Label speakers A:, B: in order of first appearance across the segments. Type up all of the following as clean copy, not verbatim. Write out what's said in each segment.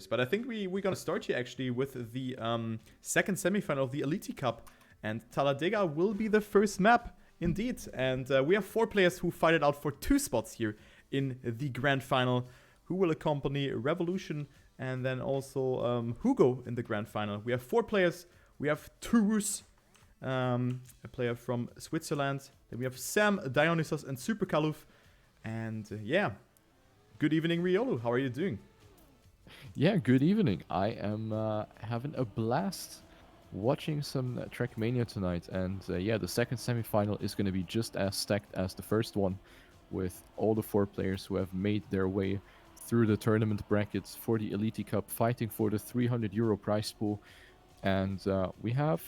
A: But I think we're gonna start here actually with the second semifinal of the Elity Cup, and Talladega will be the first map indeed. And we have 4 players who fight it out for 2 spots here in the grand final, who will accompany Revolution and then also Hugo in the grand final. We have 4 players. We have Toruss, a player from Switzerland. Then we have Sam, Dionysos, and Super Kaluf. And yeah, good evening, Riolu. How are you doing?
B: Yeah, good evening. I am having a blast watching some Trackmania tonight, and yeah, the second semifinal is going to be just as stacked as the first one, with all the 4 players who have made their way through the tournament brackets for the Elite Cup, fighting for the €300 prize pool. And we have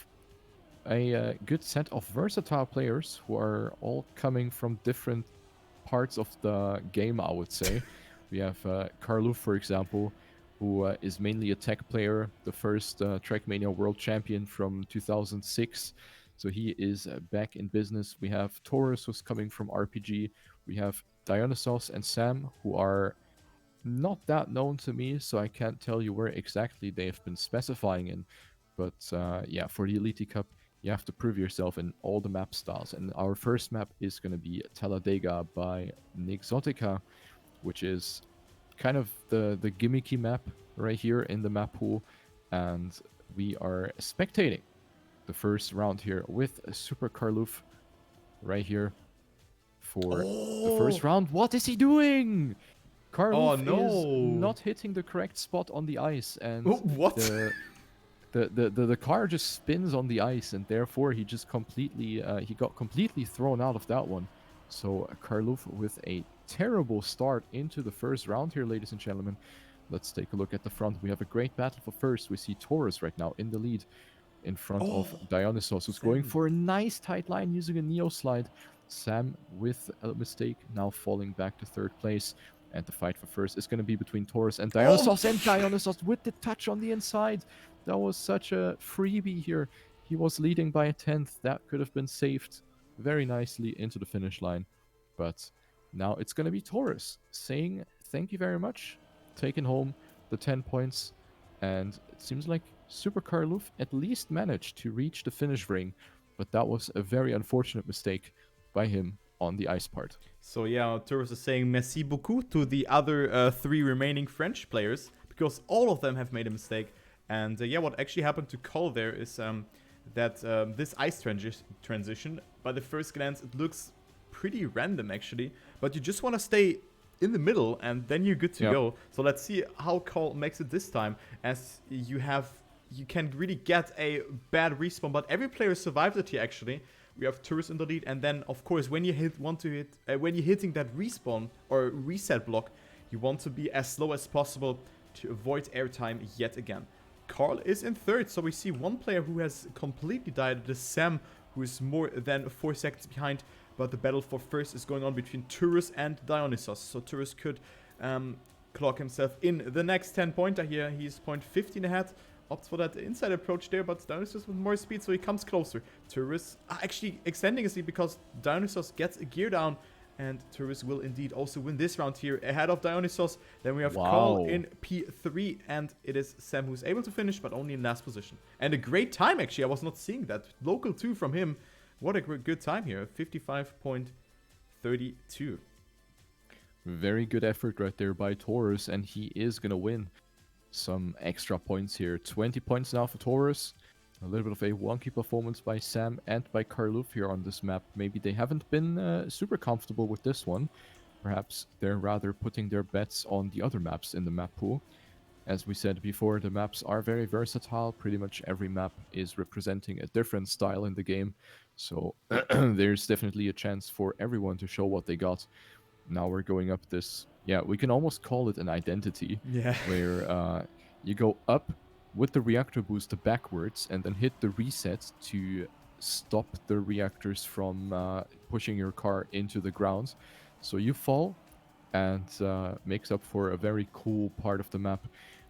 B: a good set of versatile players who are all coming from different parts of the game, I would say. We have Carlu, for example, who is mainly a tech player, the first Trackmania world champion from 2006. So he is back in business. We have Toruss, who's coming from RPG. We have Dionysos and Sam, who are not that known to me, so I can't tell you where exactly they have been specifying in. But yeah, for the Elite Cup, you have to prove yourself in all the map styles. And our first map is going to be Talladega by Nixotica, which is kind of the gimmicky map right here in the map pool. And we are spectating the first round here with Super Karluf right here for the first round. What is he doing? Karluf is not hitting the correct spot on the ice, and
A: What?
B: the car just spins on the ice, and therefore he just completely he got completely thrown out of that one. So Karluf with a terrible start into the first round here, ladies and gentlemen. Let's take a look at the front. We have a great battle for first. We see Toruss right now in the lead in front of Dionysos, who's going for a nice tight line using a Neo slide. Sam with a mistake, now falling back to third place. And the fight for first is going to be between Toruss and Dionysos. And Dionysos with the touch on the inside. That was such a freebie here. He was leading by a 10th. That could have been saved very nicely into the finish line. But now it's going to be Toruss saying thank you very much, taking home the 10 points. And it seems like Super Karluf at least managed to reach the finish ring. But that was a very unfortunate mistake by him on the ice part.
A: So yeah, Toruss is saying merci beaucoup to the other 3 remaining French players, because all of them have made a mistake. And yeah, what actually happened to Cole there is that this ice transition, by the first glance, it looks pretty random actually, but you just want to stay in the middle and then you're good to go. So let's see how Cole makes it this time, as you can really get a bad respawn, but every player survived it here actually. We have Toruss in the lead, and then of course when you when you're hitting that respawn or reset block, you want to be as slow as possible to avoid airtime yet again. Carl is in third, so we see one player who has completely died. It is Sam, who is more than 4 seconds behind, but the battle for first is going on between Toruss and Dionysos. So Toruss could clock himself in the next 10-pointer here. He's 0.15 ahead. Opts for that inside approach there, but Dionysos with more speed, so he comes closer. Toruss actually extending his lead because Dionysos gets a gear down, and Toruss will indeed also win this round here ahead of Dionysos. Then we have Carl in P3, and it is Sam who's able to finish, but only in last position. And a great time, actually. I was not seeing that. Local 2 from him. What a good time here. 55.32.
B: Very good effort right there by Toruss, and he is going to win some extra points here. 20 points now for Toruss. A little bit of a wonky performance by Sam and by Karluf here on this map. Maybe they haven't been super comfortable with this one. Perhaps they're rather putting their bets on the other maps in the map pool. As we said before, the maps are very versatile. Pretty much every map is representing a different style in the game. So there's definitely a chance for everyone to show what they got. Now we're going up this, yeah, we can almost call it an identity.
A: Yeah.
B: Where you go up with the reactor booster backwards and then hit the reset to stop the reactors from pushing your car into the ground. So you fall, and makes up for a very cool part of the map.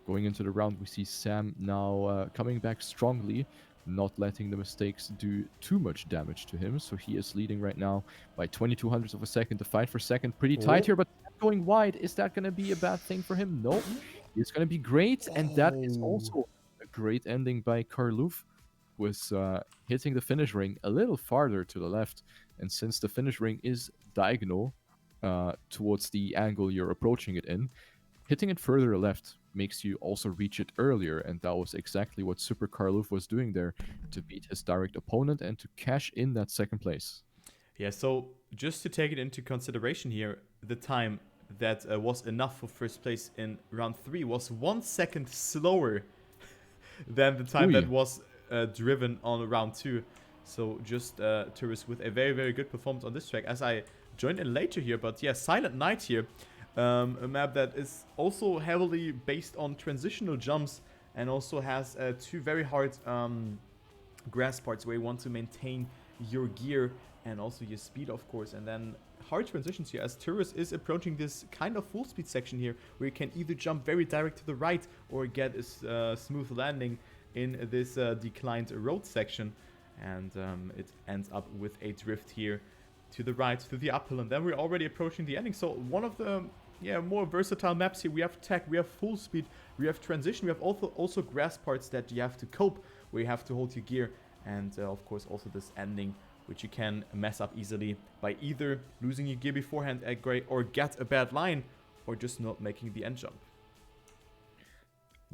B: Going into the round, we see Sam now coming back strongly, not letting the mistakes do too much damage to him. So he is leading right now by 2200ths of a second. The fight for second, pretty tight here, but going wide. Is that going to be a bad thing for him? No. It's going to be great, and that is
A: Oh.
B: also a great ending by Karluf, with hitting the finish ring a little farther to the left. And since the finish ring is diagonal towards the angle you're approaching it in, hitting it further left makes you also reach it earlier, and that was exactly what Super Karluf was doing there to beat his direct opponent and to cash in that second place.
A: Yeah, so just to take it into consideration here, the time that was enough for first place in round 3 was 1 second slower than the time that
B: Ooh,
A: was driven on round 2. So just Toruss with a very, very good performance on this track. As I joined in later here, but yeah, Silent Night here. A map that is also heavily based on transitional jumps and also has 2 very hard grass parts where you want to maintain your gear and also your speed, of course, and then hard transitions here as Toruss is approaching this kind of full speed section here where you can either jump very direct to the right or get a smooth landing in this declined road section, and it ends up with a drift here to the right, to the uphill, and then we're already approaching the ending. So one of the more versatile maps here. We have tech, we have full speed, we have transition, we have also grass parts that you have to cope, where you have to hold your gear, and of course also this ending, which you can mess up easily by either losing your gear beforehand at great or get a bad line, or just not making the end jump.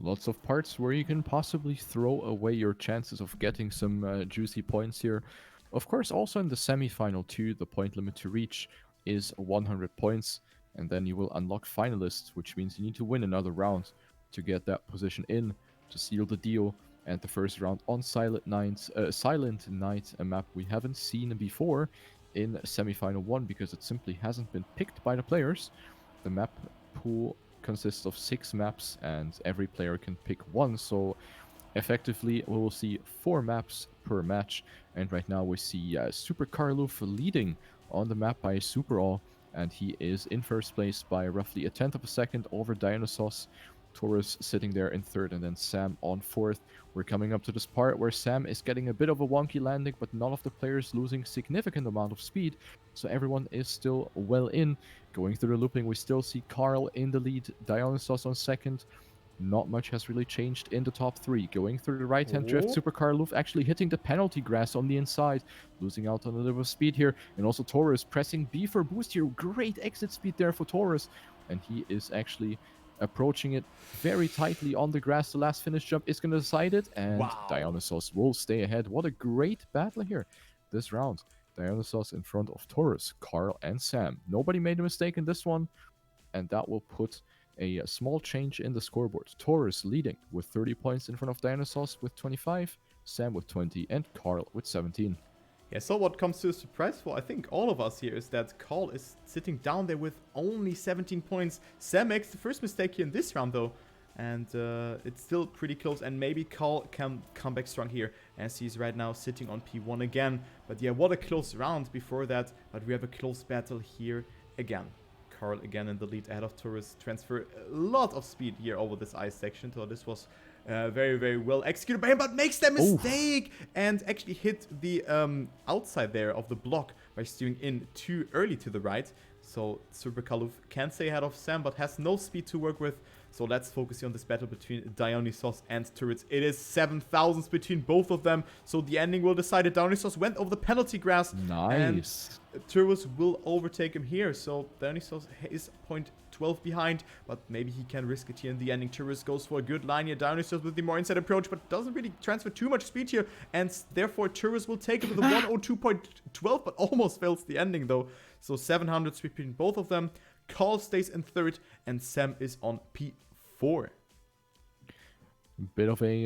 B: lots of parts where you can possibly throw away your chances of getting some juicy points here. Of course, also in the semi-final too, the point limit to reach is 100 points, and then you will unlock finalists, which means you need to win another round to get that position in, to seal the deal. And the first round on Silent Night, a map we haven't seen before in semi-final 1 because it simply hasn't been picked by the players. The map pool consists of 6 maps and every player can pick 1, so effectively we will see 4 maps per match. And right now we see Super Karluf leading on the map by Super All, and he is in first place by roughly a tenth of a second over Dionysos. Toruss sitting there in third, and then Sam on fourth. We're coming up to this part where Sam is getting a bit of a wonky landing, but none of the players losing significant amount of speed, so everyone is still well in. Going through the looping, we still see Carl in the lead, Dionysos on second. Not much has really changed in the top 3. Going through the right-hand drift, Super Karluf actually hitting the penalty grass on the inside, losing out on a little bit of speed here. And also Toruss pressing B for boost here. Great exit speed there for Toruss. And he is actually approaching it very tightly on the grass. The last finish jump is going to decide it, and
A: Wow.
B: Dionysos will stay ahead. What a great battle here this round. Dionysos in front of Toruss, Carl, and Sam. Nobody made a mistake in this one, and that will put a small change in the scoreboard. Toruss leading with 30 points in front of Dionysos with 25, Sam with 20, and Carl with 17.
A: Yeah, so what comes to a surprise for, I think, all of us here is that Carl is sitting down there with only 17 points. Sam makes the first mistake here in this round, though, and it's still pretty close, and maybe Carl can come back strong here, as he's right now sitting on P1 again. But yeah, what a close round before that, but we have a close battle here again. Carl again in the lead ahead of Toruss. Transfer a lot of speed here over this ice section, so this was very, very well executed by him, but makes that mistake and actually hit the outside there of the block by steering in too early to the right. So Super Karluf can stay ahead of Sam, but has no speed to work with. So let's focus here on this battle between Dionysos and Toruss. It is 7,000s between both of them, so the ending will decide it. Dionysos went over the penalty grass.
B: Nice.
A: And Toruss will overtake him here, so Dionysos is 0.12 behind, but maybe he can risk it here in the ending. Toruss goes for a good line here. Dionysos with the more inside approach, but doesn't really transfer too much speed here, and therefore Toruss will take it with a 102.12, but almost fails the ending though. So 700 speed between both of them. Carl stays in third, and Sam is on P4.
B: Bit of a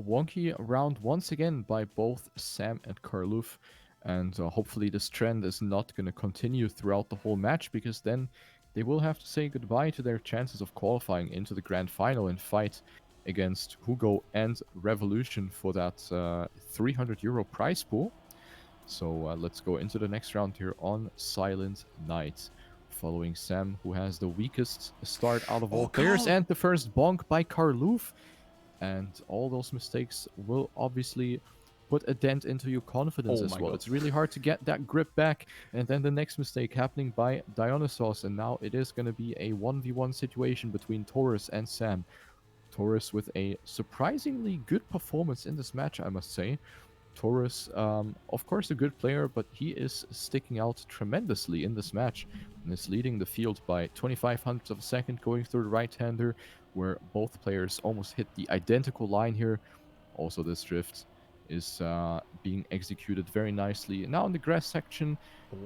B: wonky round once again by both Sam and Karluf. And hopefully this trend is not going to continue throughout the whole match, because then they will have to say goodbye to their chances of qualifying into the grand final and fight against Hugo and Revolution for that €300 prize pool. So let's go into the next round here on Silent Night. Following Sam, who has the weakest start out of all players, and the first bonk by Karluf. And all those mistakes will obviously put a dent into your confidence
A: Oh
B: as
A: my
B: well.
A: God.
B: It's really hard to get that grip back. And then the next mistake happening by Dionysos, and now it is going to be a 1v1 situation between Toruss and Sam. Toruss with a surprisingly good performance in this match, I must say. Toruss, of course, a good player, but he is sticking out tremendously in this match and is leading the field by 25 hundredths of a second, going through the right-hander, where both players almost hit the identical line here. Also, this drift is being executed very nicely. Now in the grass section,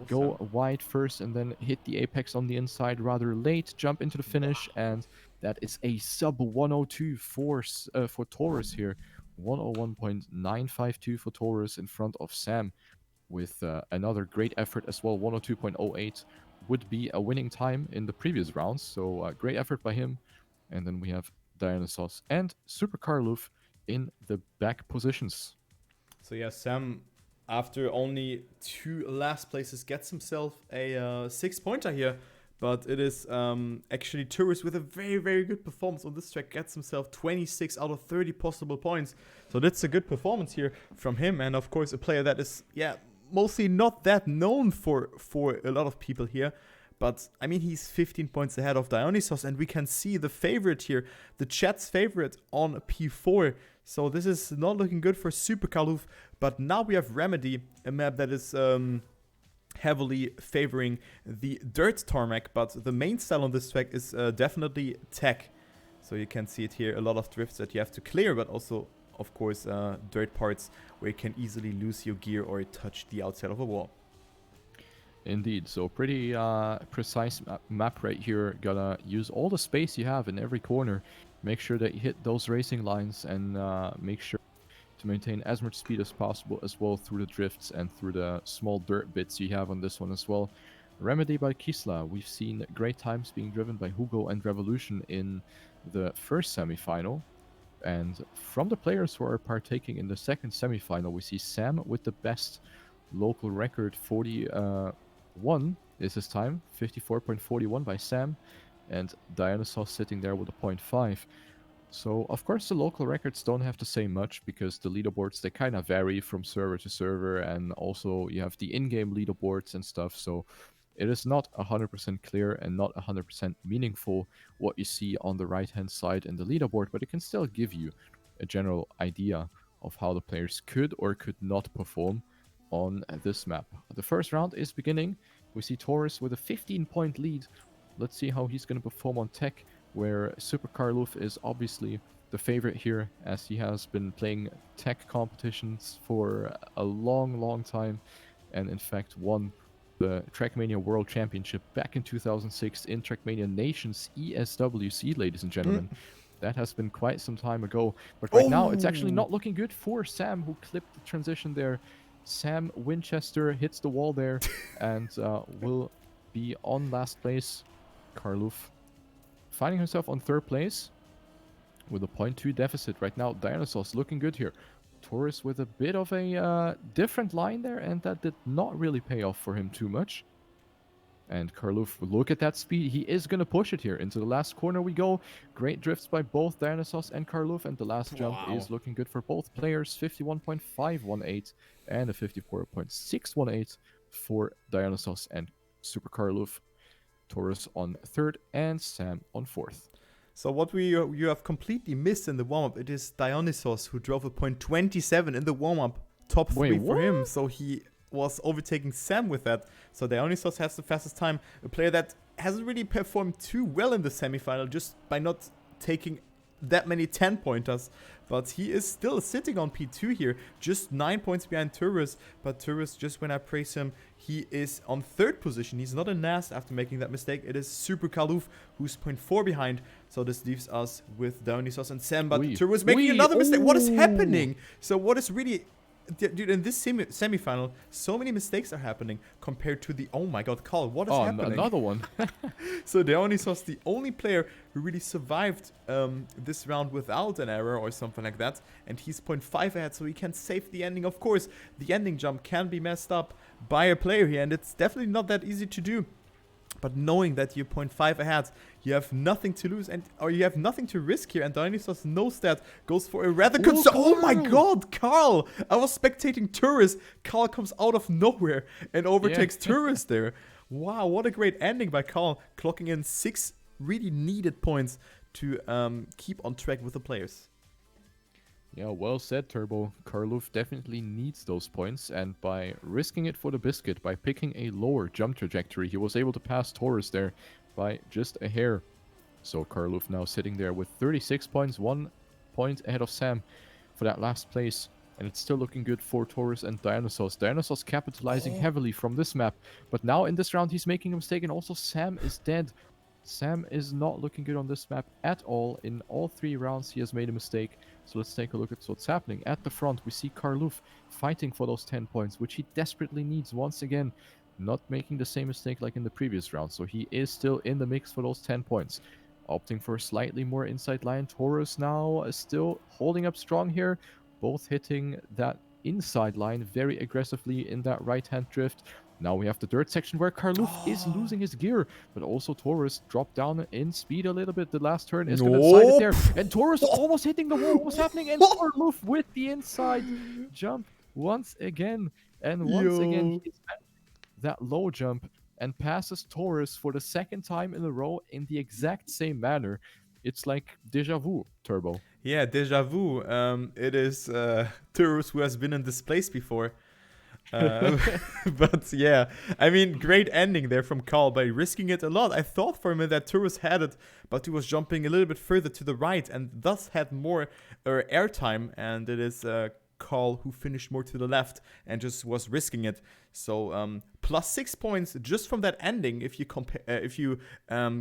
B: go
A: Awesome.
B: wide first and then hit the apex on the inside rather late, jump into the finish, and that is a sub 102 for Toruss here. 101.952 for Toruss in front of Sam with another great effort as well. 102.08 would be a winning time in the previous rounds, so great effort by him. And then we have Dionysos and Super Karluf in the back positions.
A: So yeah, Sam, after only 2 last places, gets himself a 6-pointer here. But it is actually Toruss with a very, very good performance on this track. Gets himself 26 out of 30 possible points. So that's a good performance here from him. And of course, a player that is, yeah, mostly not that known for a lot of people here. But, I mean, he's 15 points ahead of Dionysos. And we can see the favorite here, the chat's favorite on P4. So this is not looking good for Super Karluf. But now we have Remedy, a map that is heavily favoring the dirt tarmac, but the main style on this track is definitely tech. So you can see it here, a lot of drifts that you have to clear, but also, of course, dirt parts where you can easily lose your gear or touch the outside of a wall.
B: Indeed, so pretty precise map right here. Gotta use all the space you have in every corner. Make sure that you hit those racing lines and make sure to maintain as much speed as possible as well through the drifts and through the small dirt bits you have on this one as well. Remedy by Kisla. We've seen great times being driven by Hugo and Revolution in the first semi-final. And from the players who are partaking in the second semi-final, we see Sam with the best local record, 41 is his time, 54.41 by Sam, and Dionysos sitting there with a 0.5. So, of course, the local records don't have to say much because the leaderboards, they kind of vary from server to server, and also you have the in-game leaderboards and stuff, so it is not 100% clear and not 100% meaningful what you see on the right-hand side in the leaderboard, but it can still give you a general idea of how the players could or could not perform on this map. The first round is beginning. We see Toruss with a 15-point lead. Let's see how he's going to perform on tech, where Super Karluf is obviously the favorite here, as he has been playing tech competitions for a long, long time, and in fact won the Trackmania World Championship back in 2006 in Trackmania Nations ESWC, ladies and gentlemen. That has been quite some time ago, but right now it's actually not looking good for Sam, who clipped the transition there. Sam Winchester hits the wall there and will be on last place. Karluf finding himself on third place with a 0.2 deficit right now. Dionysos looking good here. Toruss with a bit of a different line there, and that did not really pay off for him too much. And Karluf, look at that speed. He is going to push it here. Into the last corner we go. Great drifts by both Dionysos and Karluf, and the last jump is looking good for both players. 51.518 and a 54.618 for Dionysos and Super Karluf. Toruss on third and Sam on fourth.
A: So what you have completely missed in the warm-up, it is Dionysos who drove a 0.27 in the warm-up, top 3 for him. So he was overtaking Sam with that. So Dionysos has the fastest time, a player that hasn't really performed too well in the semi-final just by not taking that many 10-pointers, but he is still sitting on P2 here, just 9 points behind Toruss. But Toruss, just when I praise him, he is on third position. He's not in last after making that mistake. It is Super Karluf who's 0.4 behind, so this leaves us with Dionysos and Sam, but Toruss making another mistake. What is happening? So what is really... Dude, in this semi-final, so many mistakes are happening compared to the... Oh my god, Carl, what is happening?
B: Another one.
A: So Dionysos, the only player who really survived this round without an error or something like that. And he's 0.5 ahead, so he can save the ending. Of course, the ending jump can be messed up by a player here, and it's definitely not that easy to do. But knowing that you're 0.5 ahead, You have nothing to lose, or you have nothing to risk here. And Dionysos knows that, goes for a rather good. Oh my God, Carl! I was spectating Toruss. Carl comes out of nowhere and overtakes Toruss there. Wow, what a great ending by Carl, clocking in 6 really needed points to keep on track with the players.
B: Yeah, well said, Turbo. Karluf definitely needs those points, and by risking it for the biscuit, by picking a lower jump trajectory, he was able to pass Toruss there by just a hair. So Karluf now sitting there with 36 points, 1 point ahead of Sam for that last place. And it's still looking good for Toruss and Dionysos. Dionysos capitalizing heavily from this map, but now in this round he's making a mistake, and also Sam is dead. Sam is not looking good on this map at all. In all 3 rounds he has made a mistake. So let's take a look at what's happening. At the front we see Karluf fighting for those 10 points, which he desperately needs once again. Not making the same mistake like in the previous round. So he is still in the mix for those 10 points. Opting for a slightly more inside line. Toruss now is still holding up strong here. Both hitting that inside line very aggressively in that right-hand drift. Now we have the dirt section where Karluf is losing his gear, but also Toruss dropped down in speed a little bit. The last turn is going to decide it there. And Toruss almost hitting the wall. What's happening? And Karluf with the inside jump once again. And once again, he's that low jump and passes Toruss for the 2nd time in a row in the exact same manner. It's like deja vu, Turbo.
A: Yeah, deja vu. It is Toruss who has been in this place before. But yeah, I mean, great ending there from Carl by risking it a lot. I thought for a minute that Toruss had it, but he was jumping a little bit further to the right and thus had more airtime. And it is Carl who finished more to the left and just was risking it. So plus 6 points just from that ending if you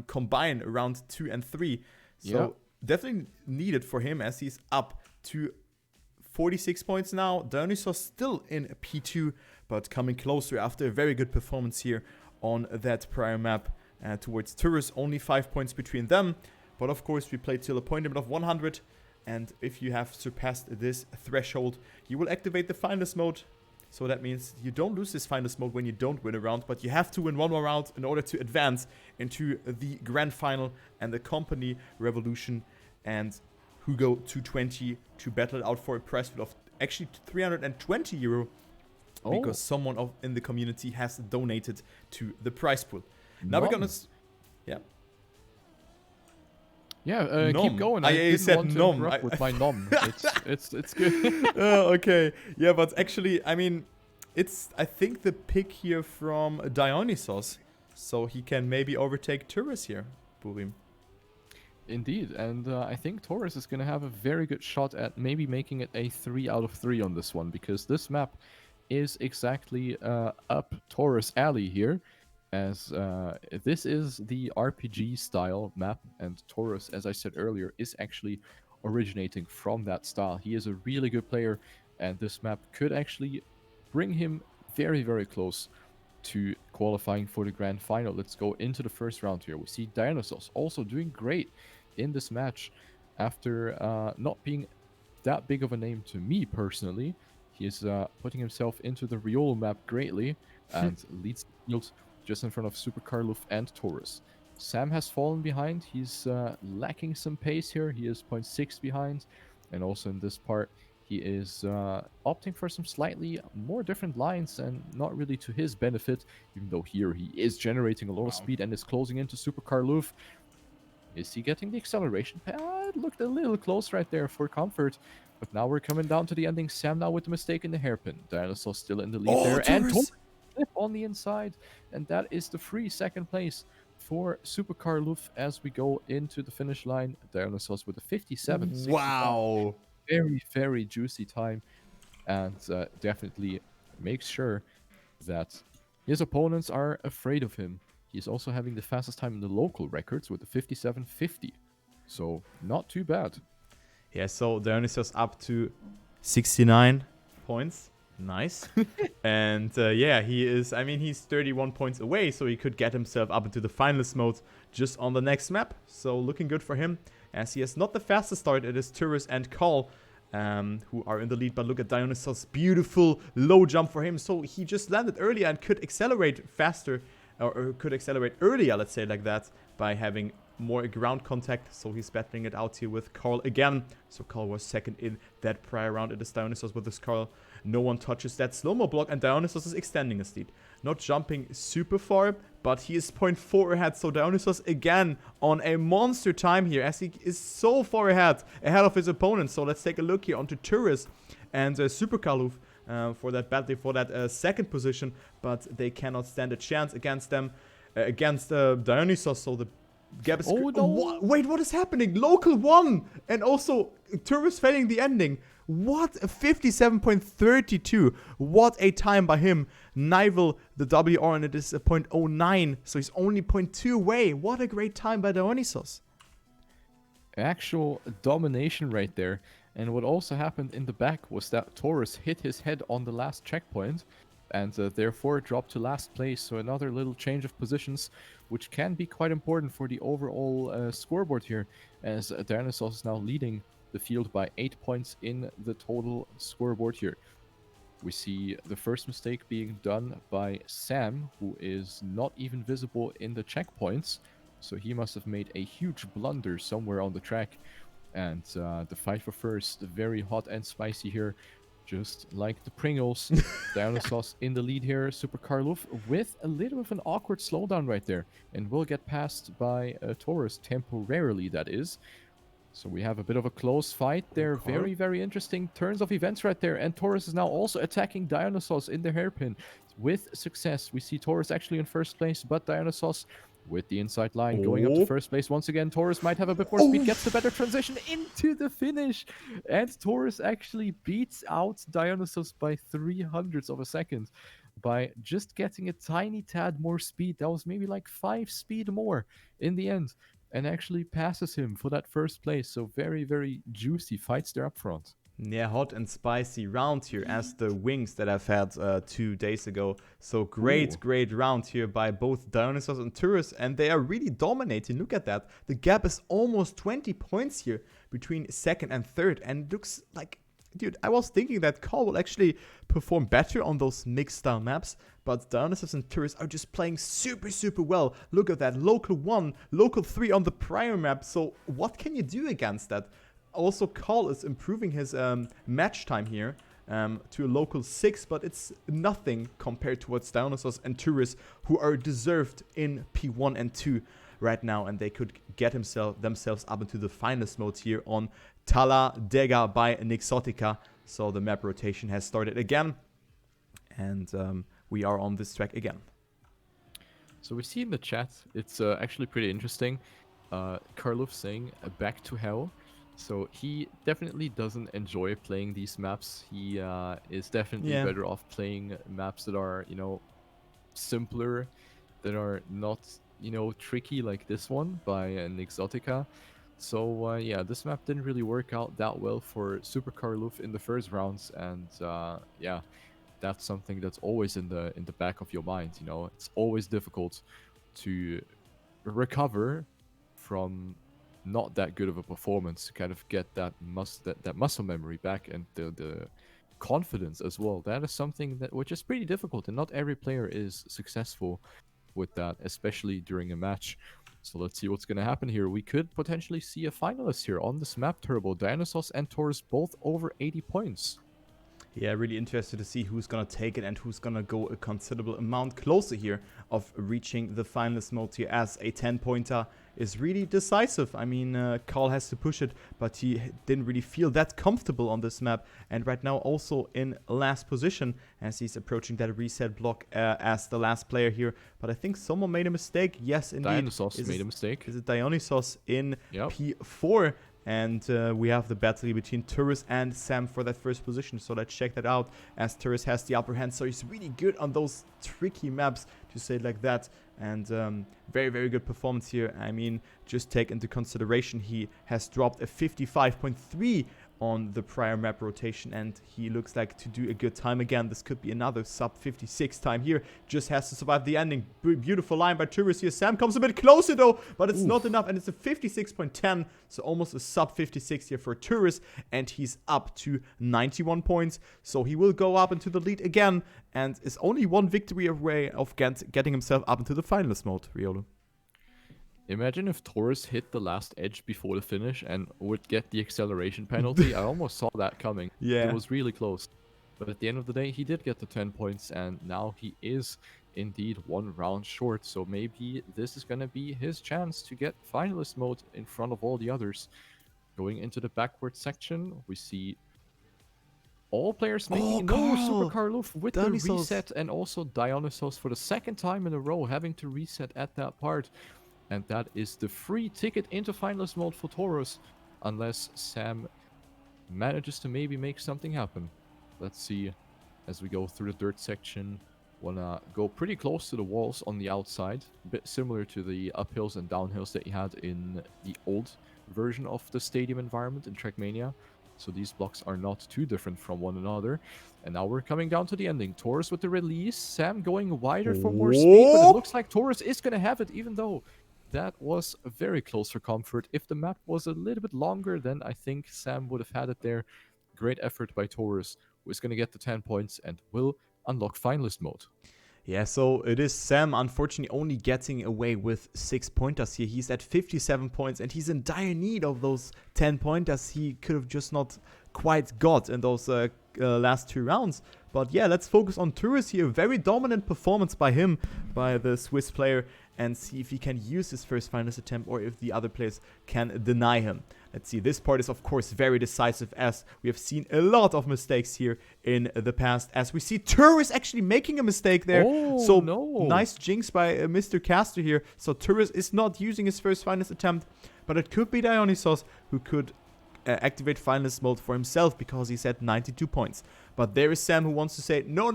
A: combine round 2 and 3. So definitely needed for him as he's up to 46 points now. Dionysos still in P2, but coming closer after a very good performance here on that prior map towards Toruss. Only 5 points between them. But of course, we played till a point limit of 100. And if you have surpassed this threshold, you will activate the finalist mode. So that means you don't lose this finalist mode when you don't win a round, but you have to win one more round in order to advance into the grand final and the company revolution. And Hugo 220 to battle it out for a prize pool of actually €320 because someone in the community has donated to the prize pool. Now we're gonna
B: keep going.
A: I said nom
B: with my nom. It's good.
A: Okay, yeah, but actually, I mean, it's I think the pick here from Dionysos, so he can maybe overtake Toruss here, Burim.
B: Indeed, and I think Toruss is going to have a very good shot at maybe making it a 3 out of 3 on this one, because this map is exactly up Toruss alley here, as this is the RPG style map, and Toruss, as I said earlier, is actually originating from that style. He is a really good player, and this map could actually bring him very, very close to qualifying for the grand final. Let's go into the first round here. We see Dionysos also doing great in this match after not being that big of a name to me personally. He is putting himself into the riolutm map greatly and leads the field just in front of Super Karluf and Toruss. Sam has fallen behind. He's lacking some pace here. He is 0.6 behind, and also in this part he is opting for some slightly more different lines and not really to his benefit, even though here he is generating a lot of speed and is closing into Super Karluf. Is he getting the acceleration? It looked a little close right there for comfort. But now we're coming down to the ending. Sam now with the mistake in the hairpin. Dionysos still in the lead there.
A: Toruss.
B: And Toruss flip on the inside. And that is the free 2nd place for Super Karluf as we go into the finish line. Dionysos with a 57.
A: Wow.
B: Very, very juicy time. And definitely makes sure that his opponents are afraid of him. He's also having the fastest time in the local records with a 57.50. So, not too bad.
A: Yeah, so Dionysos up to 69 points. Nice. And yeah, he's 31 points away, so he could get himself up into the finalist mode just on the next map. So, looking good for him, as he has not the fastest start. It is Toruss and Carl who are in the lead. But look at Dionysos' beautiful low jump for him. So, he just landed earlier and could accelerate faster. Or could accelerate earlier, let's say like that, by having more ground contact, so he's battling it out here with Carl again. So Carl was second in that prior round. It is Dionysos with this Carl. No one touches that slow-mo block, and Dionysos is extending his lead. Not jumping super far, but he is 0.4 ahead. So Dionysos again on a monster time here, as he is so far ahead of his opponent. So let's take a look here onto Toruss and Super Kaluf for that battle, for that second position, but they cannot stand a chance against them, against Dionysos. So the gap is...
B: Oh, no.
A: Wait, what is happening? Local 1! And also, Toruss failing the ending. What a 57.32. What a time by him. Nivel the WR, and it is a 0.09. So he's only 0.2 away. What a great time by Dionysos.
B: Actual domination right there. And what also happened in the back was that Toruss hit his head on the last checkpoint, and therefore dropped to last place. So another little change of positions, which can be quite important for the overall scoreboard here, as Dionysos is now leading the field by 8 points in the total scoreboard here. We see the first mistake being done by Sam, who is not even visible in the checkpoints, so he must have made a huge blunder somewhere on the track. And the fight for first, very hot and spicy here, just like the Pringles. Dionysos in the lead here, Super Karluf with a little bit of an awkward slowdown right there, and will get passed by Toruss temporarily, that is. So we have a bit of a close fight there.
A: Okay.
B: Very, very interesting turns of events right there. And Toruss is now also attacking Dionysos in the hairpin with success. We see Toruss actually in first place, but Dionysos with the inside line going up to first place once again. Toruss might have a bit more speed, gets the better transition into the finish. And Toruss actually beats out Dionysos by 300ths of a second by just getting a tiny tad more speed. That was maybe like 5 speed more in the end, and actually passes him for that first place. So very, very juicy fights there up front.
A: Yeah, hot and spicy round here as the wings that I've had 2 days ago. So great round here by both Dionysos and Toruss, and they are really dominating. Look at that. The gap is almost 20 points here between second and third, and it looks like... Dude, I was thinking that Carl will actually perform better on those mixed style maps, but Dionysos and Toruss are just playing super, super well. Look at that, local 1, local 3 on the prior map, so what can you do against that? Also, Carl is improving his match time here to a local 6, but it's nothing compared to what Dionysos and Toruss, who are deserved in P1 and 2 right now, and they could get themselves up into the finalist mode here on Talladega by Nixotica. So the map rotation has started again, and we are on this track again.
B: So we see in the chat, it's actually pretty interesting. Karluf saying back to hell. So he definitely doesn't enjoy playing these maps. He is definitely better off playing maps that are, you know, simpler, that are not, you know, tricky like this one by Nixotica. So yeah, this map didn't really work out that well for Super Karluf in the first rounds, and yeah, that's something that's always in the back of your mind. You know, it's always difficult to recover from not that good of a performance, to kind of get that muscle memory back, and the confidence as well. That is something which is pretty difficult, and not every player is successful with that, especially during a match. So let's see what's going to happen here. We could potentially see a finalist here on this map, Turbo. Dionysos and Toruss both over 80 points.
A: Yeah, really interested to see who's going to take it and who's going to go a considerable amount closer here of reaching the finalist mode here, as a 10-pointer is really decisive. I mean, Carl has to push it, but he didn't really feel that comfortable on this map. And right now also in last position, as he's approaching that reset block as the last player here. But I think someone made a mistake. Yes, indeed.
B: Dionysos made a mistake.
A: Is it Dionysos in P4? And we have the battle between Toruss and Sam for that first position. So let's check that out, as Toruss has the upper hand. So he's really good on those tricky maps, to say it like that. And very, very good performance here. I mean, just take into consideration he has dropped a 55.3 on the prior map rotation, and he looks like to do a good time again. This could be another sub 56 time here. Just has to survive the ending. Beautiful line by Toruss here. Sam comes a bit closer though, but it's not enough, and it's a 56.10, so almost a sub 56 here for Toruss, and he's up to 91 points. So he will go up into the lead again, and is only one victory away of getting himself up into the finalist mode, Riolu.
B: Imagine if Toruss hit the last edge before the finish and would get the acceleration penalty. I almost saw that coming. It
A: Yeah.
B: was really close. But at the end of the day, he did get the 10 points, and now he is indeed 1 round short. So maybe this is going to be his chance to get finalist mode in front of all the others. Going into the backward section, we see all players making no Super
A: Carl!
B: Karluf with
A: Dionysos.
B: the reset, and also Dionysos for the second time in a row having to reset at that part. And that is the free ticket into finalist mode for Toruss, unless Sam manages to maybe make something happen. Let's see as we go through the dirt section. Wanna go pretty close to the walls on the outside, a bit similar to the uphills and downhills that you had in the old version of the stadium environment in Trackmania. So these blocks are not too different from one another. And now we're coming down to the ending. Toruss with the release, Sam going wider for more speed, but it looks like Toruss is gonna have it, even though that was very close for comfort. If the map was a little bit longer, then I think Sam would have had it there. Great effort by Toruss, who is going to get the 10 points and will unlock finalist mode.
A: Yeah, so it is Sam, unfortunately, only getting away with 6 pointers here. He's at 57 points, and he's in dire need of those 10 pointers he could have just not quite got in those last 2 rounds. But yeah, let's focus on Toruss here. Very dominant performance by him, by the Swiss player, and see if he can use his first finalist attempt or if the other players can deny him. Let's see, this part is of course very decisive, as we have seen a lot of mistakes here in the past, as we see Toruss actually making a mistake there.
B: Oh,
A: so
B: no.
A: Nice jinx by Mr. Caster here. So Toruss is not using his first finalist attempt, but it could be Dionysos who could activate finalist mode for himself, because he's at 92 points. But there is Sam who wants to say, no,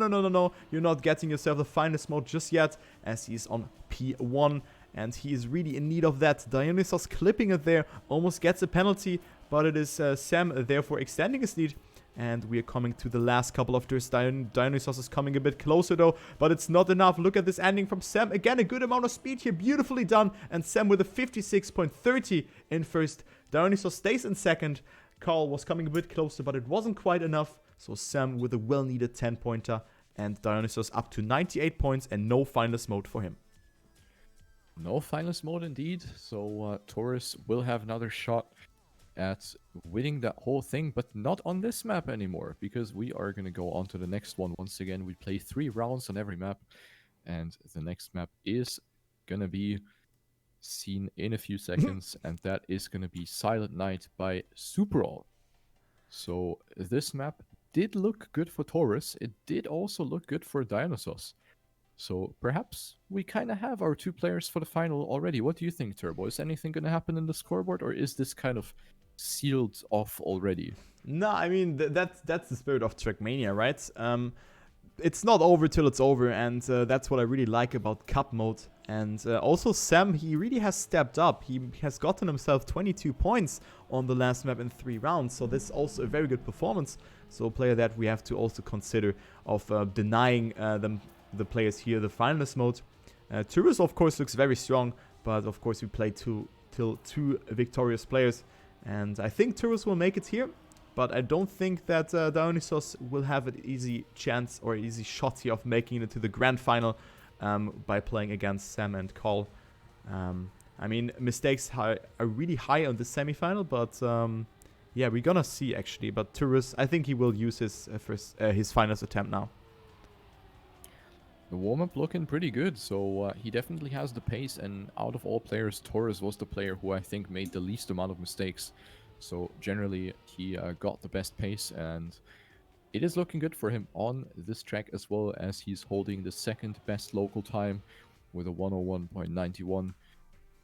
A: you're not getting yourself the finalist mode just yet, as he's on P1, and he is really in need of that. Dionysos clipping it there, almost gets a penalty, but it is Sam therefore extending his lead. And we are coming to the last couple of turns. Dionysos is coming a bit closer though, but it's not enough. Look at this ending from Sam. Again, a good amount of speed here, beautifully done. And Sam with a 56.30 in first. Dionysos stays in second. Carl was coming a bit closer, but it wasn't quite enough. So Sam with a well-needed 10-pointer. And Dionysos up to 98 points and no finalist mode for him.
B: No finalist mode indeed. So Toruss will have another shot at winning that whole thing, but not on this map anymore, because we are going to go on to the next one. Once again, we play 3 rounds on every map, and the next map is going to be seen in a few seconds, and that is going to be Silent Night by Superall. So this map did look good for Toruss. It did also look good for Dionysos. So perhaps we kind of have our 2 players for the final already. What do you think, Turbo? Is anything going to happen in the scoreboard, or is this kind of sealed off already?
A: No, I mean, that's the spirit of Trackmania, right? It's not over till it's over, and that's what I really like about Cup mode. And also Sam, he really has stepped up. He has gotten himself 22 points on the last map in 3 rounds, so this is also a very good performance. So a player that we have to also consider of denying the players here the finalist mode. Toruss, of course, looks very strong, but of course we play till 2 victorious players. And I think Toruss will make it here, but I don't think that Dionysos will have an easy chance or easy shot here of making it to the grand final by playing against Sam and Carl. I mean, mistakes are really high on the semifinal, but yeah, we're gonna see actually. But Toruss, I think he will use his his finalist attempt now.
B: The warm-up looking pretty good, so he definitely has the pace, and out of all players, Toruss was the player who I think made the least amount of mistakes. So generally, he got the best pace, and it is looking good for him on this track, as well as he's holding the second best local time with a 101.91.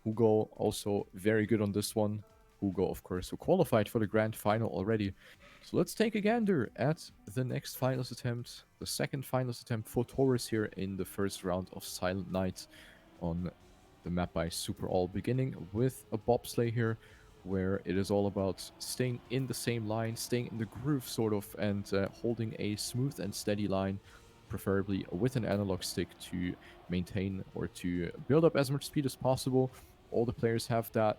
B: Hugo also very good on this one. Hugo, of course, who qualified for the grand final already. So let's take a gander at the next finals attempt, the second finals attempt for Toruss here in the first round of Silent Night on the map by Superall, beginning with a bobsleigh here, where it is all about staying in the same line, staying in the groove sort of, and holding a smooth and steady line, preferably with an analog stick to maintain or to build up as much speed as possible. All the players have that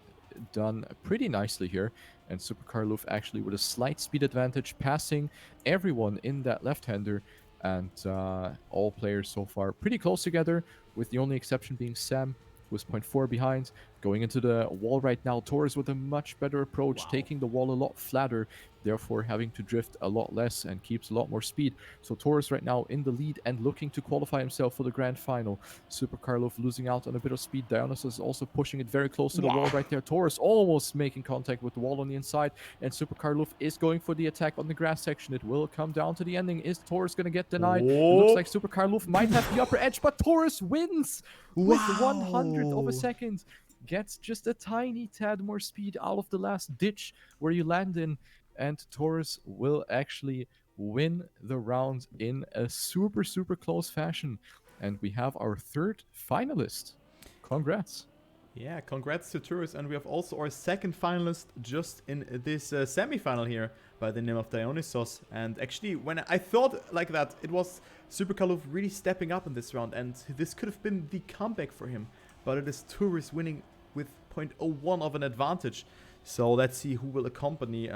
B: done pretty nicely here, and Super Karluf actually with a slight speed advantage, passing everyone in that left-hander, and all players so far pretty close together, with the only exception being Sam, who is 0.4 behind. Going into the wall right now, Toruss with a much better approach,
A: Wow.
B: taking the wall a lot flatter, therefore having to drift a lot less and keeps a lot more speed. So Toruss right now in the lead and looking to qualify himself for the grand final. Super Karlov losing out on a bit of speed. Dionysos is also pushing it very close to the wall right there. Toruss almost making contact with the wall on the inside, and Super Karlov is going for the attack on the grass section. It will come down to the ending. Is Toruss going to get denied? It looks like Super Karlov might have the upper edge, but Toruss wins with 100th of a
A: Wow.
B: second. Gets just a tiny tad more speed out of the last ditch where you land in, and Toruss will actually win the round in a super, super close fashion. And we have our third finalist. Congrats.
A: Yeah, congrats to Toruss, and we have also our second finalist just in this semi-final here by the name of Dionysos. And actually, when I thought like that, it was Super Kaluf really stepping up in this round, and this could have been the comeback for him. But it is Toruss winning with 0.01 of an advantage. So let's see who will accompany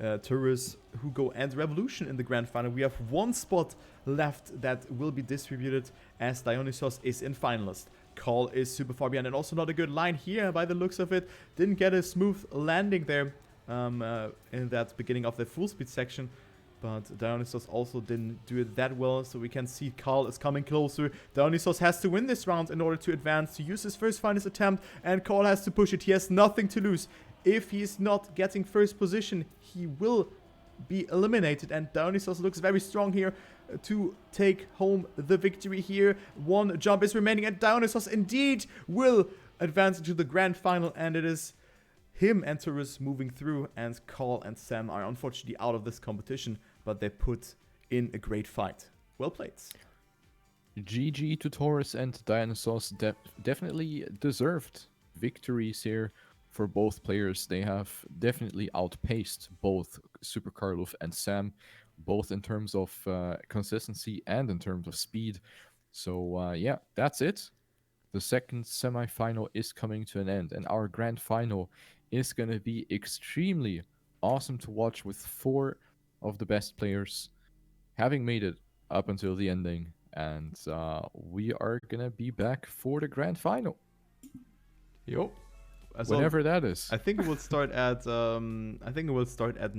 A: Toruss, Hugo, and Revolution in the grand final. We have one spot left that will be distributed as Dionysos is in finalist. Call is super far behind, and also not a good line here by the looks of it. Didn't get a smooth landing there in that beginning of the full speed section. But Dionysos also didn't do it that well, so we can see Carl is coming closer. Dionysos has to win this round in order to advance, to use his first finalist attempt, and Carl has to push it. He has nothing to lose. If he's not getting first position, he will be eliminated, and Dionysos looks very strong here to take home the victory here. One jump is remaining, and Dionysos indeed will advance into the grand final, and it is him and Toruss moving through, and Carl and Sam are unfortunately out of this competition, but they put in a great fight. Well played.
B: GG to Toruss and Dionysos. Definitely deserved victories here for both players. They have definitely outpaced both Super Karlov and Sam, both in terms of consistency and in terms of speed. So yeah, that's it. The second semi-final is coming to an end, and our grand final is going to be extremely awesome to watch, with 4 of the best players having made it up until the ending. And we are going to be back for the grand final.
A: Yo.
B: Whenever that is.
A: I think it will start at